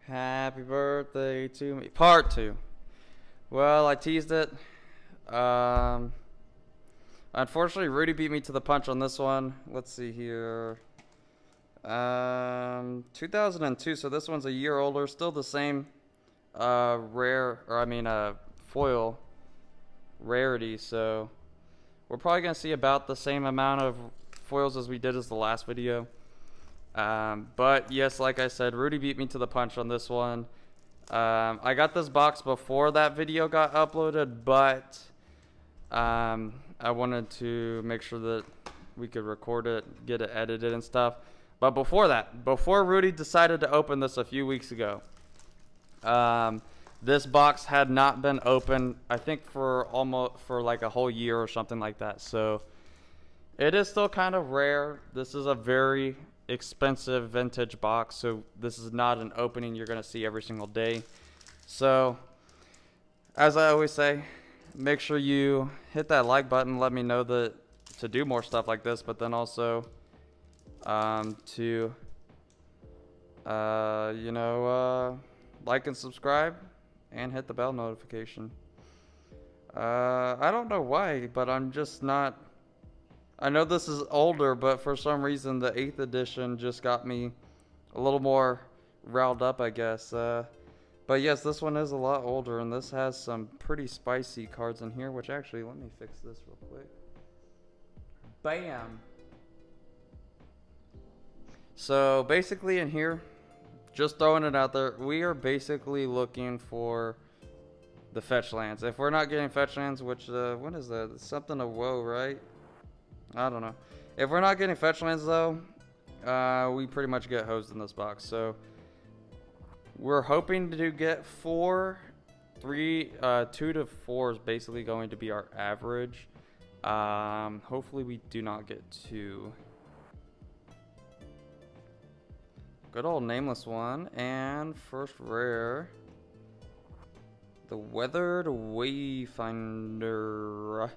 Happy birthday to me. Part 2. Well, I teased it. Unfortunately, Rudy beat me to the punch on this one. Let's see here. 2002, so this one's a year older. Still the same foil rarity. So we're probably going to see about the same amount of foils as we did as the last video. But yes, like I said, Rudy beat me to the punch on this one. I got this box before that video got uploaded, but I wanted to make sure that we could record it, get it edited and stuff. But before that, before Rudy decided to open this a few weeks ago, this box had not been opened, I think for like a whole year or something like that. So it is still kind of rare. This is a very expensive vintage box, so this is not an opening you're going to see every single day. So as I always say, make sure you hit that like button, let me know that to do more stuff like this, but then also to like and subscribe and hit the bell notification. I don't know why, but I'm just not. I know this is older, but for some reason the 8th edition just got me a little more riled up, I guess. But yes, this one is a lot older, and this has some pretty spicy cards in here, which actually, let me fix this real quick. Bam! So basically in here, just throwing it out there, we are basically looking for the fetch lands. If we're not getting fetch lands, which, what is that? It's something of woe, right? I don't know. If we're not getting fetch lands though, we pretty much get hosed in this box. So we're hoping to get 2 to 4 is basically going to be our average. Hopefully we do not get 2. Good old nameless one, and first rare, the Weathered Wayfinder.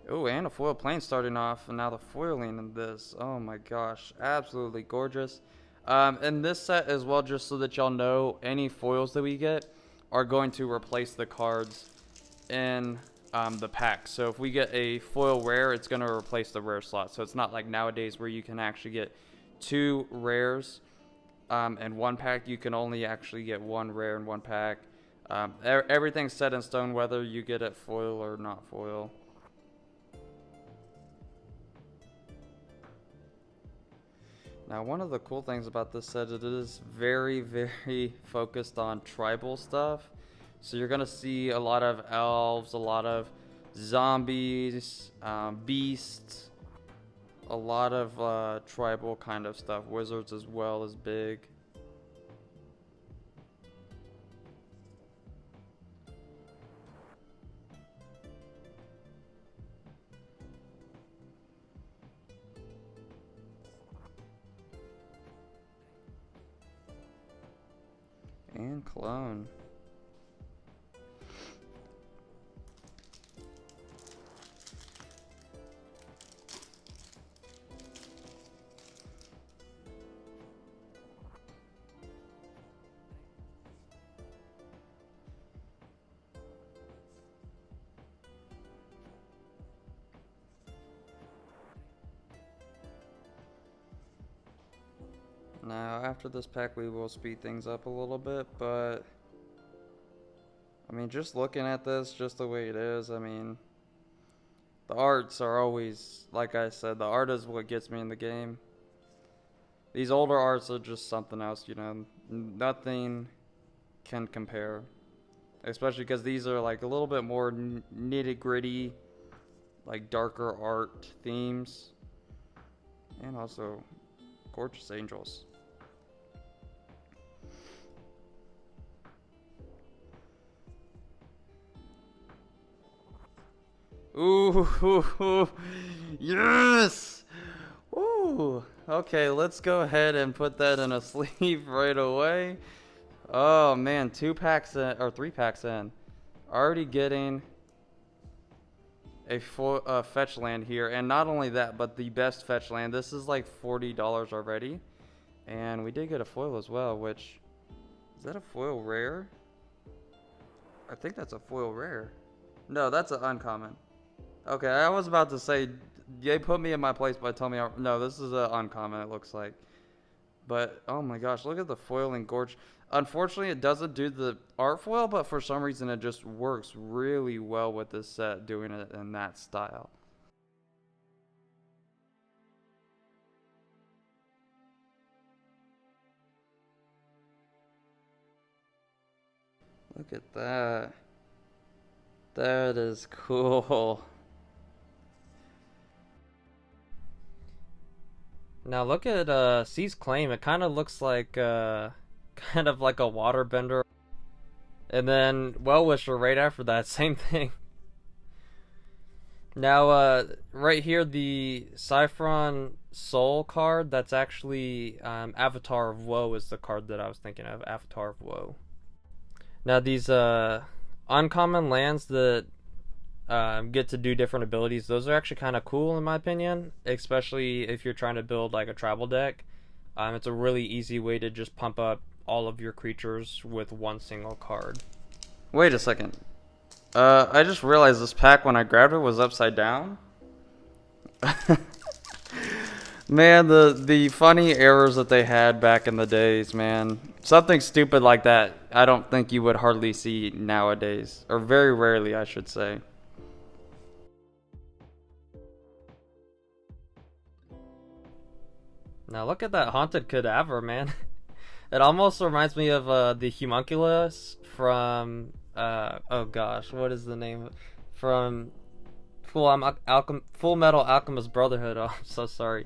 Oh, and a foil plane starting off, and now the foiling in this. Oh my gosh, absolutely gorgeous. And this set as well, just so that y'all know, any foils that we get are going to replace the cards in the pack. So if we get a foil rare, it's going to replace the rare slot. So it's not like nowadays where you can actually get 2 rares in one pack. You can only actually get 1 rare in one pack. Everything's set in stone, whether you get it foil or not foil. Now, one of the cool things about this set, it is very, very focused on tribal stuff. So you're going to see a lot of elves, a lot of zombies, beasts, a lot of tribal kind of stuff. Wizards as well is big. And clone. Now, after this pack, we will speed things up a little bit, but I mean, just looking at this, just the way it is, I mean, the arts are always, like I said, the art is what gets me in the game. These older arts are just something else, you know, nothing can compare, especially because these are like a little bit more nitty-gritty, like darker art themes, and also gorgeous angels. Ooh, yes! Ooh, okay, let's go ahead and put that in a sleeve right away. Oh man, 2 packs in, or 3 packs in. Already getting a fetch land here, and not only that, but the best fetch land. This is like $40 already, and we did get a foil as well, which Is that a foil rare? I think that's a foil rare. No, that's an uncommon. Okay, I was about to say, they put me in my place by telling me, no, this is an uncommon, it looks like. But, oh my gosh, look at the foiling gorge. Unfortunately, it doesn't do the art foil, but for some reason it just works really well with this set, doing it in that style. Look at that. That is cool. Now look at C's claim. It kind of looks like kind of like a waterbender. And then Well Wisher right after that, same thing. Now right here, the Cyphron Soul card, that's actually Avatar of Woe is the card that I was thinking of. Avatar of Woe. Now these uncommon lands that get to do different abilities, those are actually kind of cool in my opinion, especially if you're trying to build like a tribal deck. It's a really easy way to just pump up all of your creatures with one single card. Wait a second. I just realized this pack when I grabbed it was upside down. Man, the funny errors that they had back in the days, man. Something stupid like that, I don't think you would hardly see nowadays. Or very rarely, I should say. Now look at that Haunted Cadaver, man. It almost reminds me of the Homunculus from, oh gosh, what is the name? From Full Metal Alchemist Brotherhood. Oh, I'm so sorry.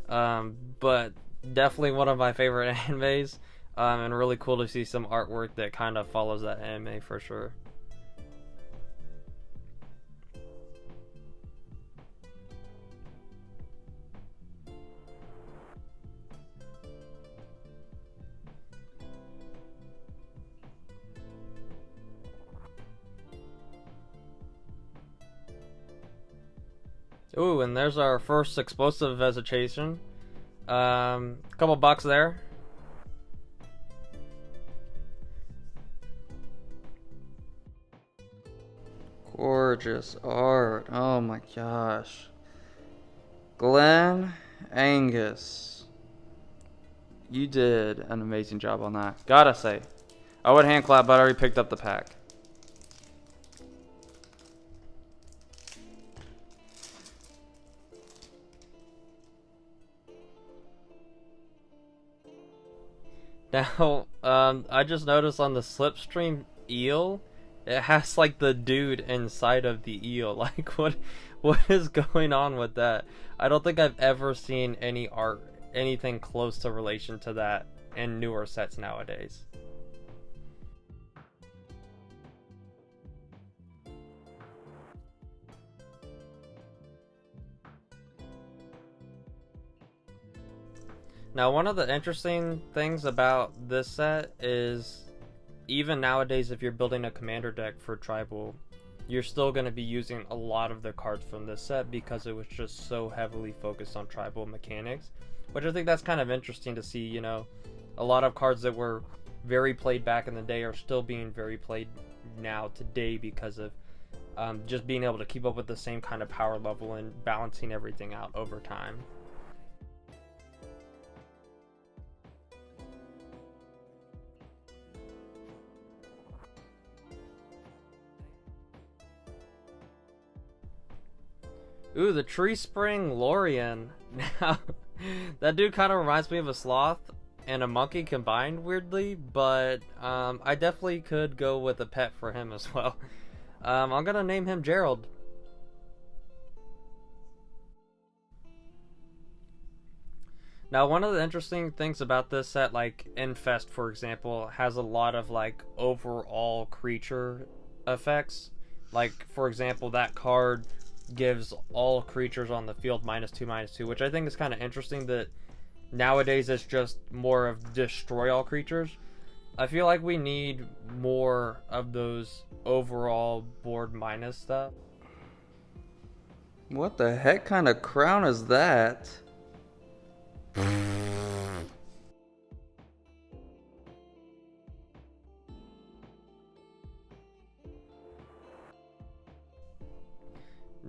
But definitely one of my favorite animes, and really cool to see some artwork that kind of follows that anime for sure. Ooh, and there's our first explosive vegetation. Couple bucks there. Gorgeous art. Oh my gosh. Glenn Angus. You did an amazing job on that. Gotta say. I would hand clap, but I already picked up the pack. Now, I just noticed on the Slipstream eel, it has like the dude inside of the eel. Like, what is going on with that? I don't think I've ever seen any art, anything close to relation to that in newer sets nowadays. Now, one of the interesting things about this set is, even nowadays, if you're building a commander deck for Tribal, you're still going to be using a lot of the cards from this set because it was just so heavily focused on Tribal mechanics, which I think that's kind of interesting to see. You know, a lot of cards that were very played back in the day are still being very played now today because of just being able to keep up with the same kind of power level and balancing everything out over time. Ooh, the Tree Spring Lorian. Now, that dude kind of reminds me of a sloth and a monkey combined, weirdly, but I definitely could go with a pet for him as well. I'm gonna name him Gerald. Now, one of the interesting things about this set, like Infest, for example, has a lot of like overall creature effects. Like, for example, that card gives all creatures on the field -2/-2, which I think is kind of interesting that nowadays it's just more of destroy all creatures. I feel like we need more of those overall board minus stuff. What the heck kind of crown is that?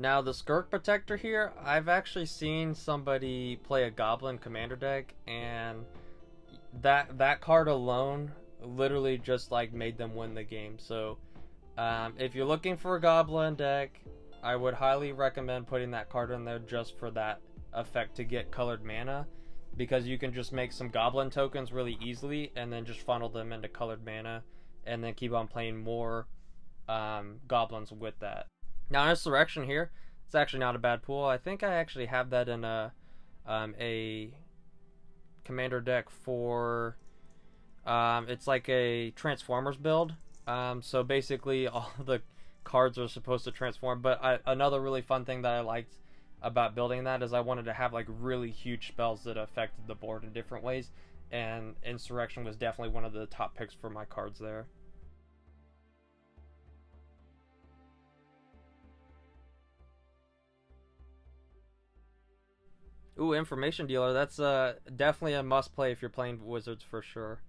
Now the Skirk Protector here, I've actually seen somebody play a Goblin Commander deck, and that card alone literally just like made them win the game. So if you're looking for a Goblin deck, I would highly recommend putting that card in there just for that effect to get colored mana, because you can just make some Goblin tokens really easily and then just funnel them into colored mana and then keep on playing more Goblins with that. Now Insurrection here, it's actually not a bad pool. I think I actually have that in a commander deck for it's like a Transformers build. So basically all the cards are supposed to transform. But another really fun thing that I liked about building that is I wanted to have like really huge spells that affected the board in different ways, and Insurrection was definitely one of the top picks for my cards there. Ooh, Information Dealer. That's definitely a must play if you're playing Wizards for sure.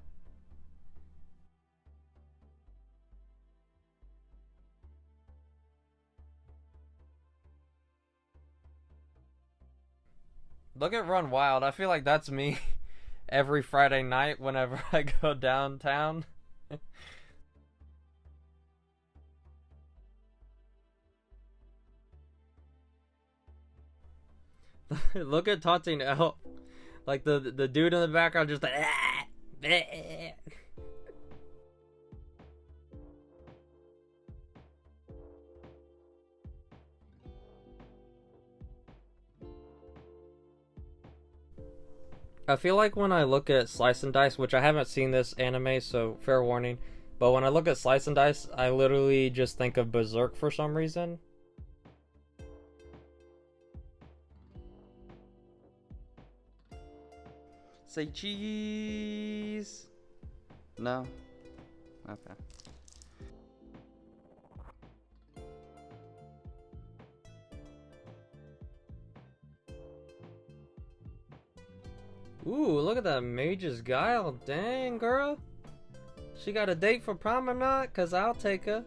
Look at Run Wild. I feel like that's me every Friday night whenever I go downtown. Look at Taunting Elf. Like the dude in the background just like I feel like when I look at Slice and Dice, which I haven't seen this anime, so fair warning, but when I look at Slice and Dice, I literally just think of Berserk for some reason. Say cheese. No. Okay. Ooh, look at that Mage's Guile. Dang, girl. She got a date for prom or not? Cause I'll take her.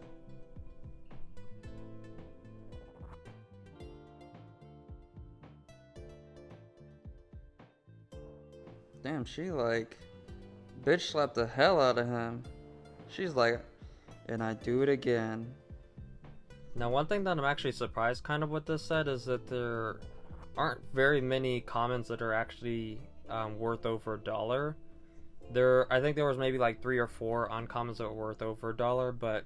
Damn, she like bitch slapped the hell out of him. She's like, and I do it again. Now, one thing that I'm actually surprised kind of with this set is that there aren't very many commons that are actually worth over $1. I think there was maybe like 3 or 4 uncommons that were worth over $1, but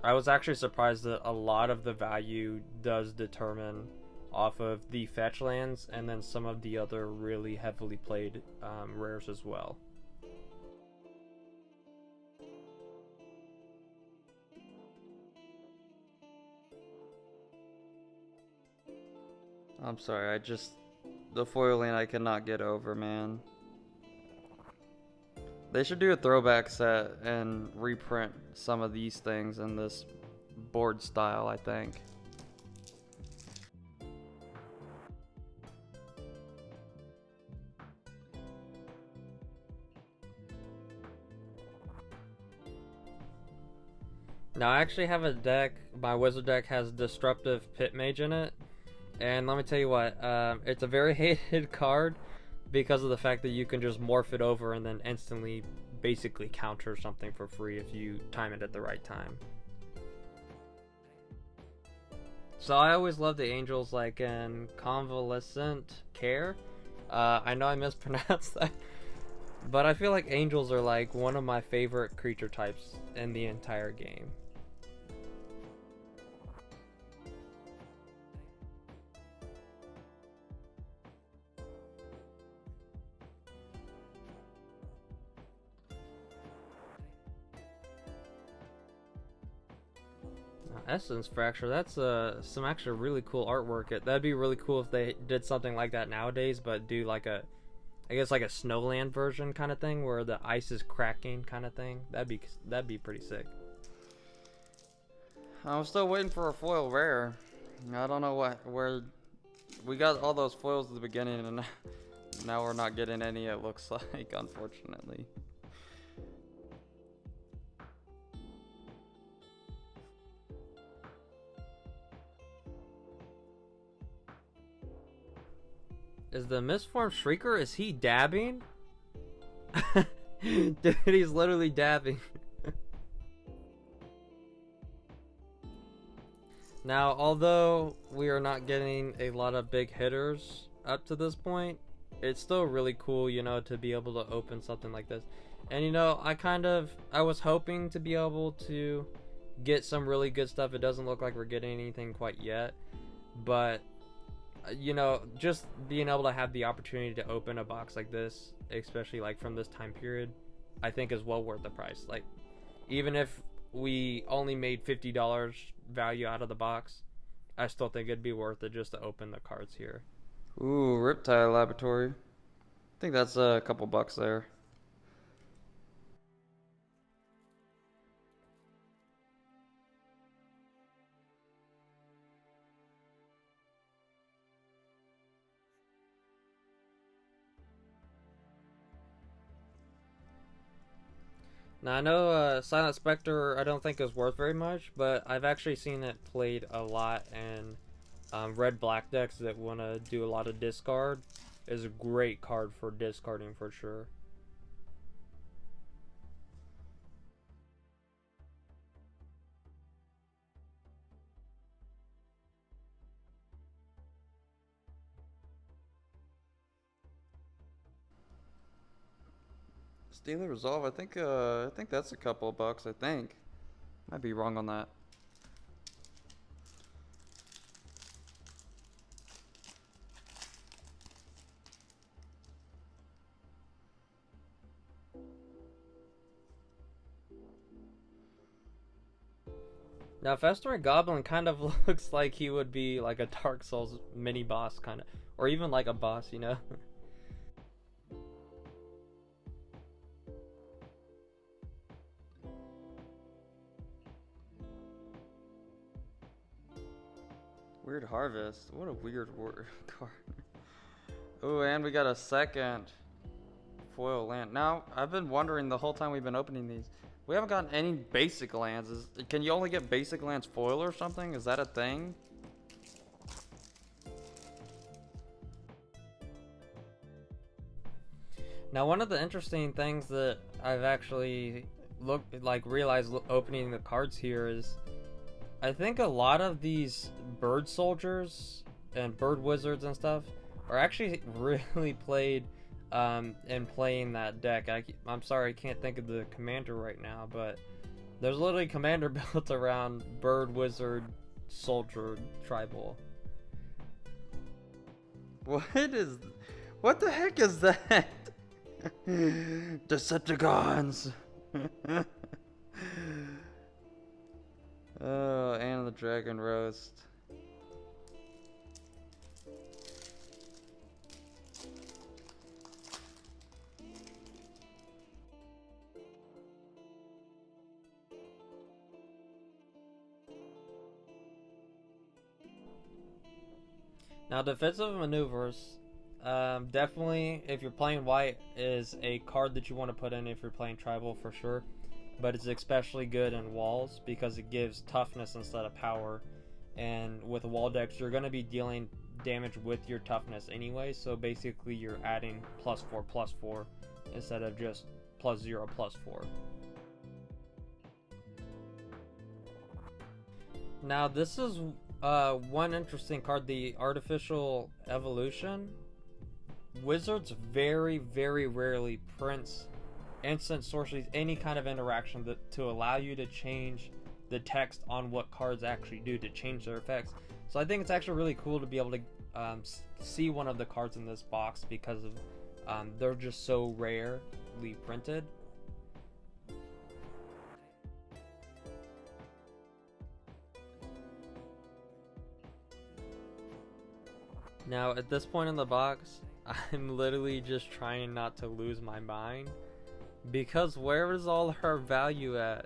I was actually surprised that a lot of the value does determine off of the fetch lands and then some of the other really heavily played rares as well. I'm sorry, the foiling I cannot get over, man. They should do a throwback set and reprint some of these things in this board style, I think. Now I actually have a deck, my wizard deck has Disruptive Pit Mage in it. And let me tell you what, it's a very hated card because of the fact that you can just morph it over and then instantly basically counter something for free if you time it at the right time. So I always love the angels like in Convalescent Care. I know I mispronounced that, but I feel like angels are like one of my favorite creature types in the entire game. Essence Fracture, that's some actually really cool artwork. That'd be really cool if they did something like that nowadays, but do like I guess like a Snowland version kind of thing where the ice is cracking kind of thing. That'd be pretty sick. I'm still waiting for a foil rare. I don't know where we got all those foils at the beginning and now we're not getting any, it looks like, unfortunately. Is the misformed Shrieker, is he dabbing? Dude, he's literally dabbing. Now, although we are not getting a lot of big hitters up to this point, it's still really cool, you know, to be able to open something like this. And, you know, I was hoping to be able to get some really good stuff. It doesn't look like we're getting anything quite yet. But, you know, just being able to have the opportunity to open a box like this, especially, like, from this time period, I think is well worth the price. Like, even if we only made $50 value out of the box, I still think it'd be worth it just to open the cards here. Ooh, Riptide Laboratory. I think that's a couple bucks there. Now, I know Silent Spectre I don't think is worth very much, but I've actually seen it played a lot in red-black decks that want to do a lot of discard. Is a great card for discarding for sure. Steely Resolve, I think that's a couple of bucks, I think. Might be wrong on that. Now, Festering Goblin kind of looks like he would be like a Dark Souls mini boss, kind of, or even like a boss, you know. Weird Harvest. What a weird card. Oh, and we got a second foil land. Now, I've been wondering the whole time we've been opening these. We haven't gotten any basic lands. Can you only get basic lands foil or something? Is that a thing? Now, one of the interesting things that I've actually realized opening the cards here is, I think a lot of these bird soldiers and bird wizards and stuff are actually really played in playing that deck. I'm sorry, I can't think of the commander right now, but there's literally commander built around bird wizard soldier tribal. What the heck is that? Decepticons. Oh, and the dragon roast. Now, defensive maneuvers, definitely, if you're playing white, is a card that you want to put in if you're playing tribal for sure. But it's especially good in walls because it gives toughness instead of power. And with wall decks, you're going to be dealing damage with your toughness anyway. So basically, you're adding +4/+4 instead of just +0/+4. Now, this is one interesting card, the Artificial Evolution. Wizards very, very rarely prints instant sorceries, any kind of interaction to allow you to change the text on what cards actually do to change their effects. So I think it's actually really cool to be able to see one of the cards in this box because of they're just so rarely printed. Now, at this point in the box, I'm literally just trying not to lose my mind. Because where is all her value at?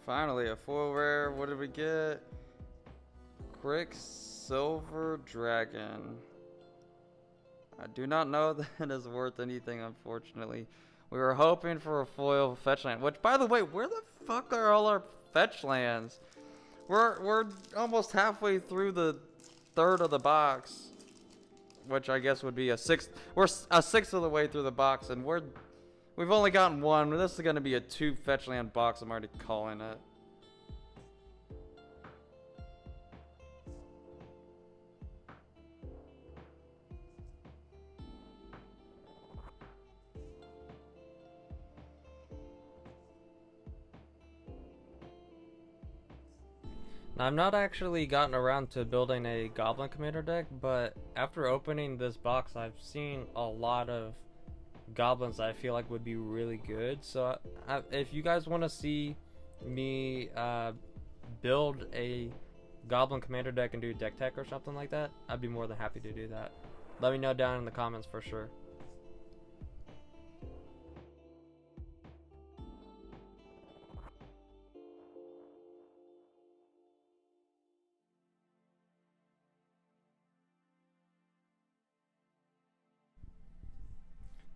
Finally, a foil rare. What did we get? Quicksilver Dragon. I do not know that is worth anything, unfortunately. We were hoping for a foil fetch land. Which, by the way, where the fuck are all our fetch lands? We're almost halfway through the third of the box, which I guess would be a sixth. We're a sixth of the way through the box, and we've only gotten one. This is gonna be a 2 fetch land box. I'm already calling it. Now, I've not actually gotten around to building a Goblin Commander deck, but after opening this box, I've seen a lot of goblins that I feel like would be really good. So if you guys want to see me build a Goblin Commander deck and do deck tech or something like that, I'd be more than happy to do that. Let me know down in the comments for sure.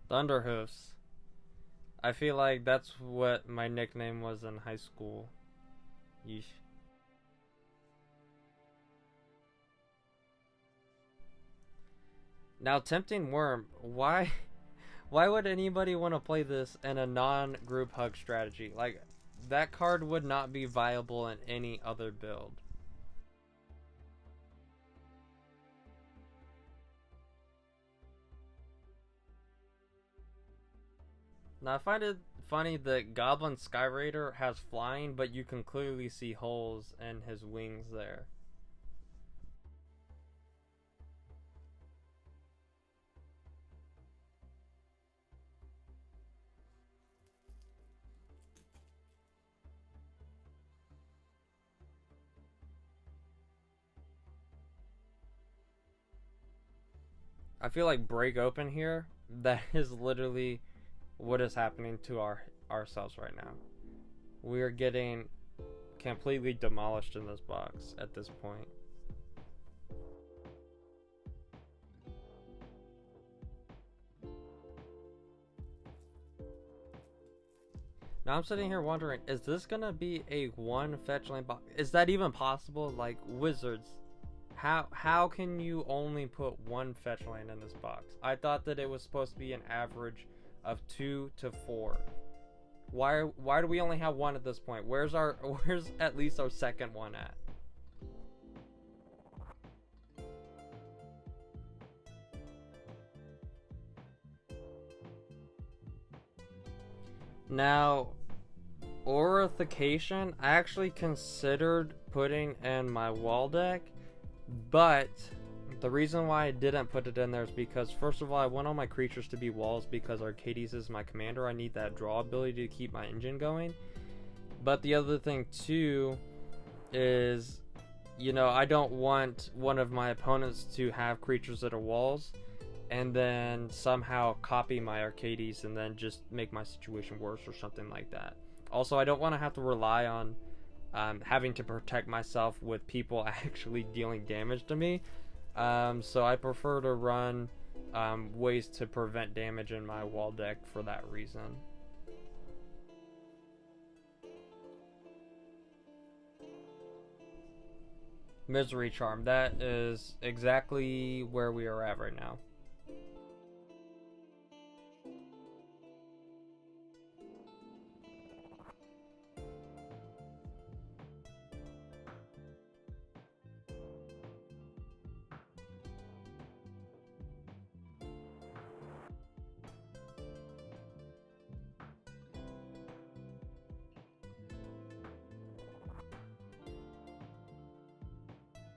Thunderhoofs. I feel like that's what my nickname was in high school. Yeesh. Now, Tempting Worm, why would anybody want to play this in a non-group hug strategy? Like, that card would not be viable in any other build. Now, I find it funny that Goblin Sky Raider has flying, but you can clearly see holes in his wings there. I feel like break open here, that is literally what is happening to ourselves right now. We are getting completely demolished in this box at this point. Now I'm sitting here wondering, is this gonna be a 1 fetch land box? Is that even possible? Like, Wizards, how can you only put 1 fetch land in this box? I thought that it was supposed to be an average of 2 to 4. Why do we only have 1 at this point? Where's at least our second one at? Now, Aurification, I actually considered putting in my wall deck, but the reason why I didn't put it in there is because, first of all, I want all my creatures to be walls because Arcades is my commander. I need that draw ability to keep my engine going. But the other thing, too, is, you know, I don't want one of my opponents to have creatures that are walls and then somehow copy my Arcades and then just make my situation worse or something like that. Also, I don't want to have to rely on having to protect myself with people actually dealing damage to me. So I prefer to run ways to prevent damage in my wall deck for that reason. Misery Charm, that is exactly where we are at right now.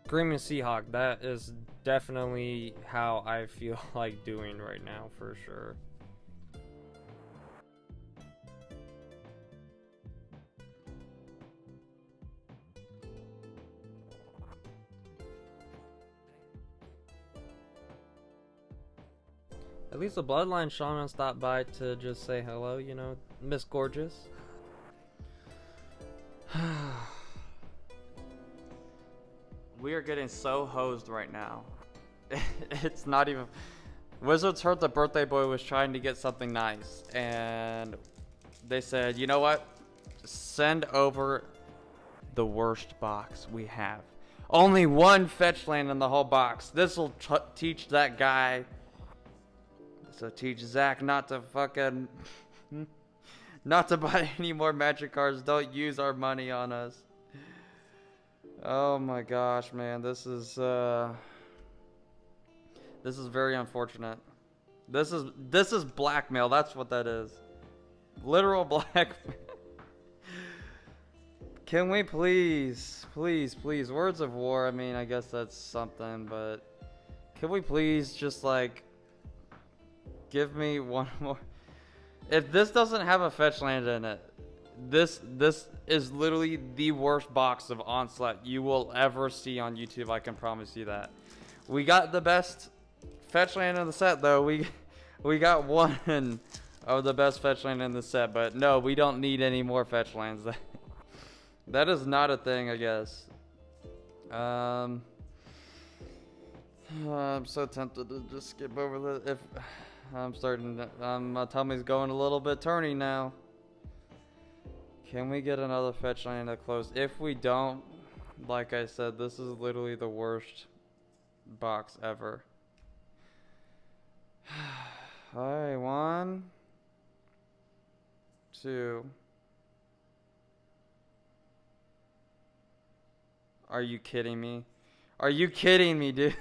Screaming Seahawk, that is definitely how I feel like doing right now, for sure. At least the Bloodline Shaman stopped by to just say hello, you know, Miss Gorgeous. We are getting so hosed right now. It's not even... Wizards heard the birthday boy was trying to get something nice, and they said, you know what? Send over the worst box we have. Only one fetch land in the whole box. This will teach that guy. This will teach Zach not to fucking... not to buy any more magic cards. Don't use our money on us. Oh my gosh, man. This is very unfortunate. This is blackmail. That's what that is. Literal blackmail. Can we please, words of war? I mean, I guess that's something, but can we please just like give me one more? If this doesn't have a fetch land in it, this is literally the worst box of Onslaught you will ever see on YouTube. I can promise you that. We got the best fetch land in the set, though. We got one of the best fetch land in the set, but no, we don't need any more fetch lands. That is not a thing, I guess. I'm so tempted to just skip over the. If I'm starting, my tummy's going a little bit turny now. Can we get another fetch line to close? If we don't, like I said, this is literally the worst box ever. Alright, 1, 2. Are you kidding me? Are you kidding me, dude?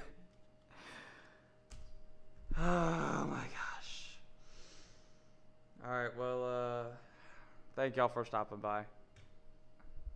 Oh my gosh. Alright, well, thank y'all for stopping by.